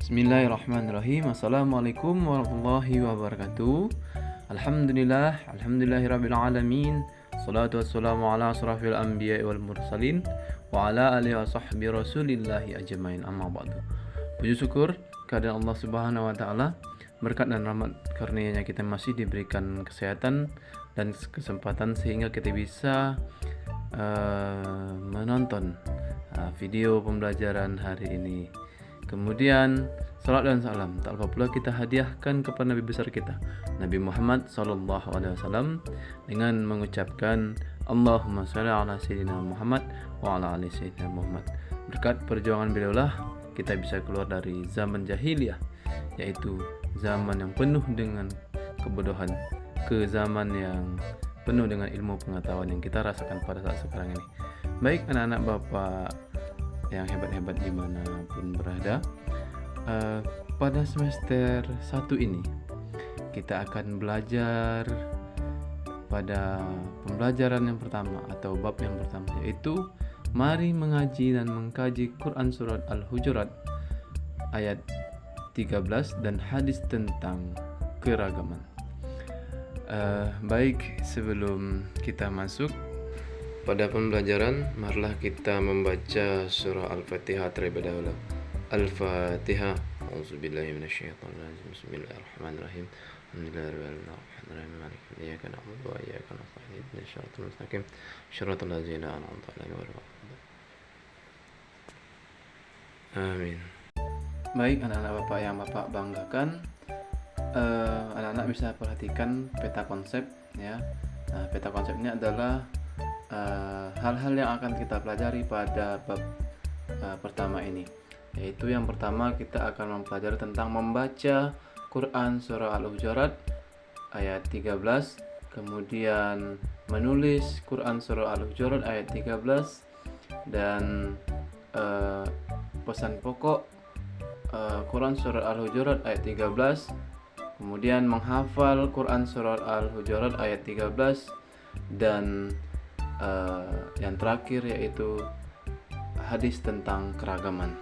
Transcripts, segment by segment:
Bismillahirrahmanirrahim. Assalamualaikum warahmatullahi wabarakatuh. Alhamdulillahirabbil alamin. Salatu wassalamu ala asrafil anbiya'i wal mursalin wa ala alihi wa sahbihi rasulillahi ajmain. Amma ba'du. Puji syukur kehadirat Allah Subhanahu wa taala, berkat dan rahmat karunia-Nya kita masih diberikan kesehatan dan kesempatan sehingga kita bisa menonton video pembelajaran hari ini. Kemudian salat dan salam tak lupa pula kita hadiahkan kepada Nabi besar kita, Nabi Muhammad SAW, dengan mengucapkan Allahumma shalli ala sayyidina Muhammad wa ala ali sayyidina Muhammad. Berkat perjuangan beliaulah kita bisa keluar dari zaman jahiliyah, yaitu zaman yang penuh dengan kebodohan, ke zaman yang penuh dengan ilmu pengetahuan yang kita rasakan pada saat sekarang ini. Baik anak-anak Bapak yang hebat-hebat dimanapun berada, pada semester 1 ini kita akan belajar pada pembelajaran yang pertama atau bab yang pertama, yaitu mari mengaji dan mengkaji Quran Surat Al-Hujurat ayat 13 dan hadis tentang keragaman. Baik, sebelum kita masuk pada pembelajaran, marilah kita membaca surah Al-Fatihah terlebih dahulu. Al-Fatihah. A'udzubillahi minasyaitonirrajim. Bismillahirrahmanirrahim. Alhamdulillahirabbil alamin. Maliki iyyaka na'budu wa iyyaka nasta'in. Ihdinas siratal mustaqim. Shiratal ladzina an'amta 'alaihim ghairil maghdubi 'alaihim. Amin. Baik anak-anak Bapak yang Bapak banggakan, anak-anak bisa perhatikan peta konsep ya. Nah, peta konsep ini adalah hal-hal yang akan kita pelajari pada bab pertama ini, yaitu yang pertama kita akan mempelajari tentang membaca Quran surah Al-Hujurat ayat 13, kemudian menulis Quran surah Al-Hujurat ayat 13, dan pesan pokok Quran surah Al-Hujurat ayat 13, kemudian menghafal Quran surah Al-Hujurat ayat 13, dan yang terakhir yaitu hadis tentang keragaman.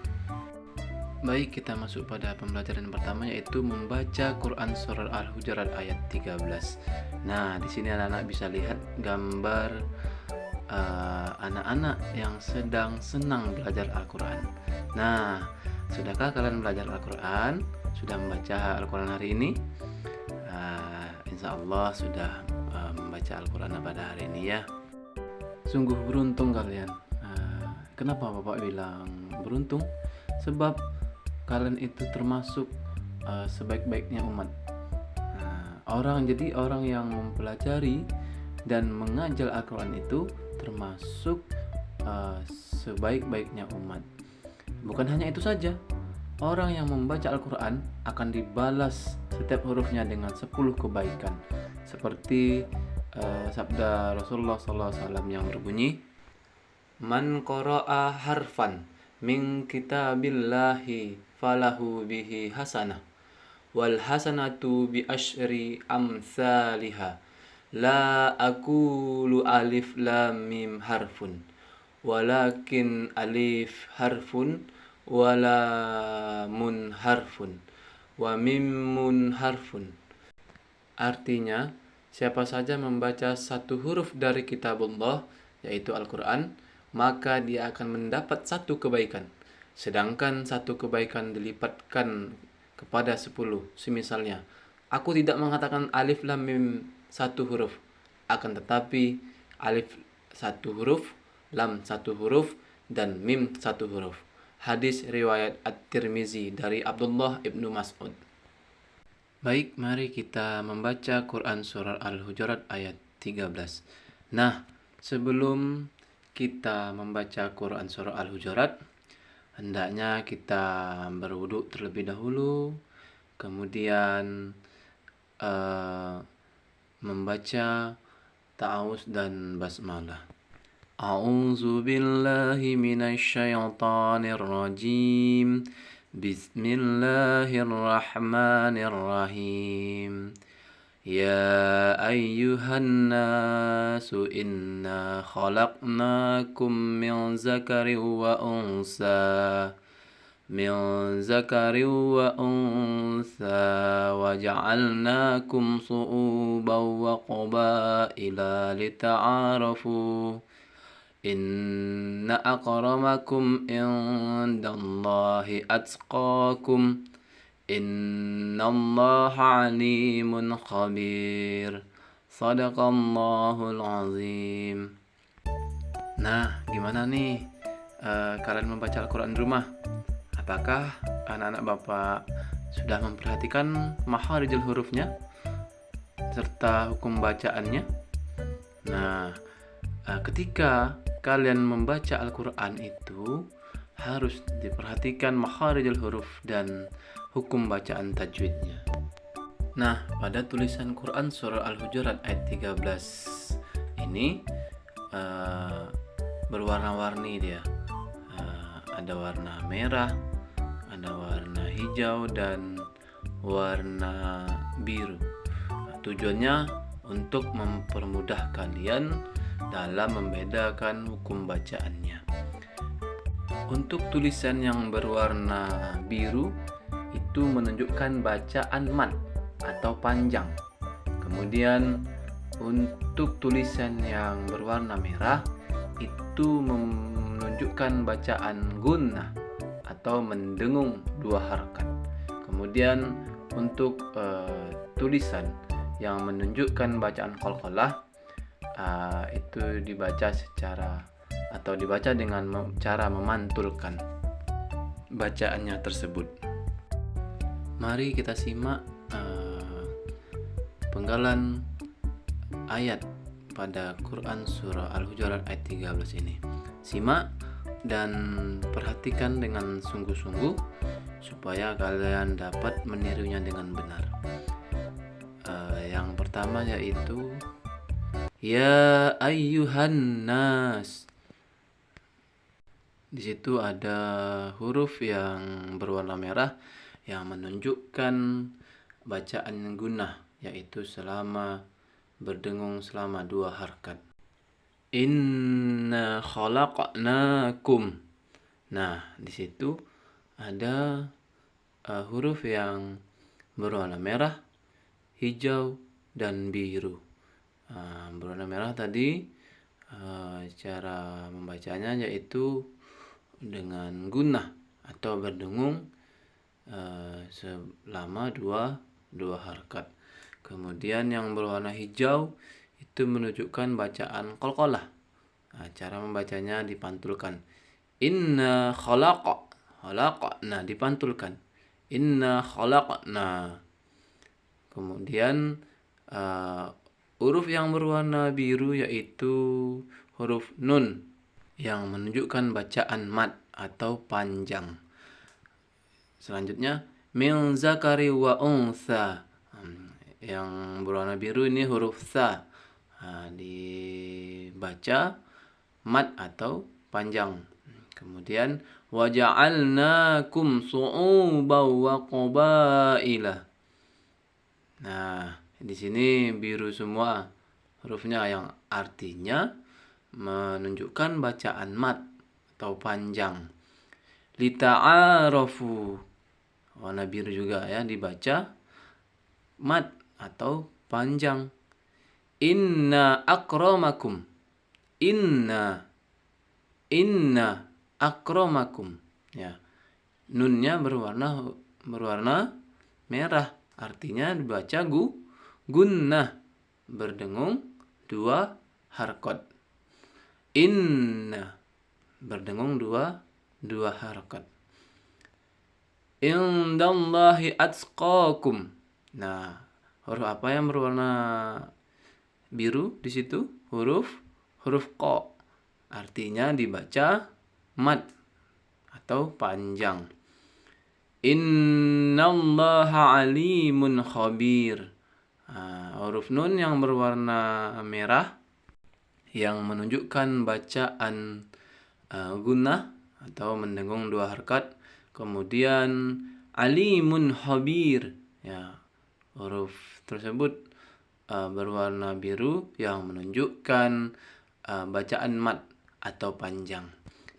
Baik, kita masuk pada pembelajaran pertama, yaitu membaca Quran surah Al-Hujurat ayat 13. Nah, di sini anak-anak bisa lihat gambar anak-anak yang sedang senang belajar Al-Quran. Nah, sudahkah kalian belajar Al-Quran? Sudah membaca Al-Quran hari ini? Insya Allah sudah membaca Al-Quran pada hari ini ya. Sungguh beruntung kalian. Kenapa Bapak bilang beruntung? Sebab kalian itu termasuk sebaik-baiknya umat. Orang yang mempelajari dan mengajar Al-Quran itu termasuk sebaik-baiknya umat. Bukan hanya itu saja, orang yang membaca Al-Quran akan dibalas setiap hurufnya dengan 10 kebaikan, seperti sabda Rasulullah SAW yang berbunyi, man qara'a harfan min kitabillahi falahu bihi hasanah wal hasanatu bi asyri amsalihha la aqulu alif lam mim harfun walakin alif harfun wala mun harfun wa mimun harfun. Artinya, siapa saja membaca satu huruf dari kitabullah, yaitu Al-Quran, maka dia akan mendapat satu kebaikan. Sedangkan satu kebaikan dilipatkan kepada 10. Semisalnya, aku tidak mengatakan alif lam mim satu huruf, akan tetapi alif satu huruf, lam satu huruf, dan mim satu huruf. Hadis riwayat At-Tirmizi dari Abdullah ibnu Mas'ud. Baik, mari kita membaca Quran surah Al-Hujurat ayat 13. Nah, sebelum kita membaca Quran surah Al-Hujurat, hendaknya kita berwudu terlebih dahulu, kemudian membaca ta'awuz dan basmalah. A'udzu billahi minasyaitonir rajim. Bismillahirrahmanirrahim. Ya ayyuhan nasu inna khalaqnakum min zakarin wa unsa min zakarin wa unsa wa ja'alnakum su'uban wa qabaila lita'arafu inna akramakum indallahi atqakum innallaha alimun khabir. Sadaqallahul azim. Nah, gimana nih kalian membaca Al-Quran di rumah? Apakah anak-anak Bapak sudah memperhatikan makharijul hurufnya serta hukum bacaannya? Nah, ketika kalian membaca Al-Quran itu harus diperhatikan makharijul huruf dan hukum bacaan tajwidnya. Nah, pada tulisan Quran surah Al-Hujurat ayat 13 ini berwarna-warni dia. Ada warna merah, ada warna hijau dan warna biru. Tujuannya untuk mempermudah kalian dalam membedakan hukum bacaannya. Untuk tulisan yang berwarna biru itu menunjukkan bacaan mat atau panjang. Kemudian untuk tulisan yang berwarna merah itu menunjukkan bacaan gunnah atau mendengung 2 harakat. Kemudian untuk tulisan yang menunjukkan bacaan qalqalah itu dibaca dengan cara memantulkan bacaannya tersebut. Mari kita simak penggalan ayat pada Quran surah Al-Hujurat ayat 13 ini. Simak dan perhatikan dengan sungguh-sungguh supaya kalian dapat menirunya dengan benar. Yang pertama yaitu ya ayyuhan nas. Di situ ada huruf yang berwarna merah yang menunjukkan bacaan gunnah, yaitu berdengung selama 2 harakat. Inna khalaqnakum. Nah, di situ ada huruf yang berwarna merah, hijau dan biru. Berwarna merah tadi cara membacanya yaitu dengan gunnah atau berdengung selama dua harakat. Kemudian yang berwarna hijau itu menunjukkan bacaan qalqalah. Cara membacanya dipantulkan. Inna khalaqa. Dipantulkan. Inna khalaqna. Kemudian huruf yang berwarna biru yaitu huruf nun yang menunjukkan bacaan mat atau panjang. Selanjutnya min zakari wa unsa. Yang berwarna biru ini huruf sa. Dibaca mat atau panjang. Kemudian wa ja'alnakum su'uban wa qabaila. Nah, di sini biru semua hurufnya yang artinya menunjukkan bacaan mat atau panjang. Lita'arafu. Warna biru juga ya, dibaca mat atau panjang. Inna akramakum. Inna akramakum. Ya. Nunnya berwarna merah. Artinya dibaca gunnah. Berdengung 2 harakat. Inna berdengung 2 harakat. Indallahi atqakum. Nah, huruf apa yang berwarna biru di situ? Huruf qa. Artinya dibaca mat atau panjang. Innallaha alimun khabir. Huruf nun yang berwarna merah yang menunjukkan bacaan gunnah atau mendengung 2 harakat. Kemudian alimun khabir. Ya, huruf tersebut berwarna biru yang menunjukkan bacaan mat atau panjang.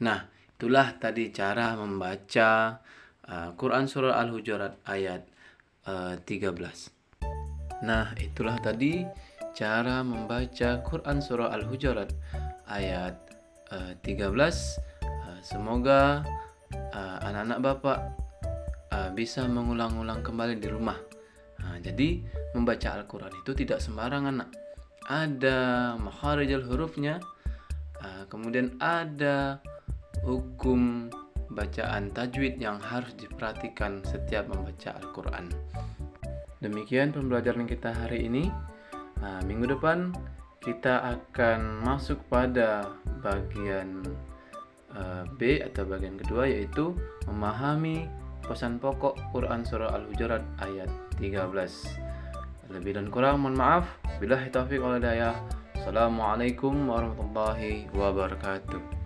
Nah, itulah tadi cara membaca Quran Surah Al-Hujurat ayat 13. Nah, itulah tadi cara membaca Quran Surah Al-Hujurat ayat 13. Semoga anak-anak Bapak bisa mengulang-ulang kembali di rumah. Jadi membaca Al-Quran itu tidak sembarangan, nak. Ada makharijul hurufnya, kemudian ada hukum bacaan tajwid yang harus diperhatikan setiap membaca Al-Quran. Demikian pembelajaran kita hari ini. Minggu depan kita akan masuk pada bagian B atau bagian kedua, yaitu memahami pesan pokok Quran Surah Al-Hujurat ayat 13. Lebih dan kurang mohon maaf. Billahi taufiq wal hidayah. Assalamualaikum warahmatullahi wabarakatuh.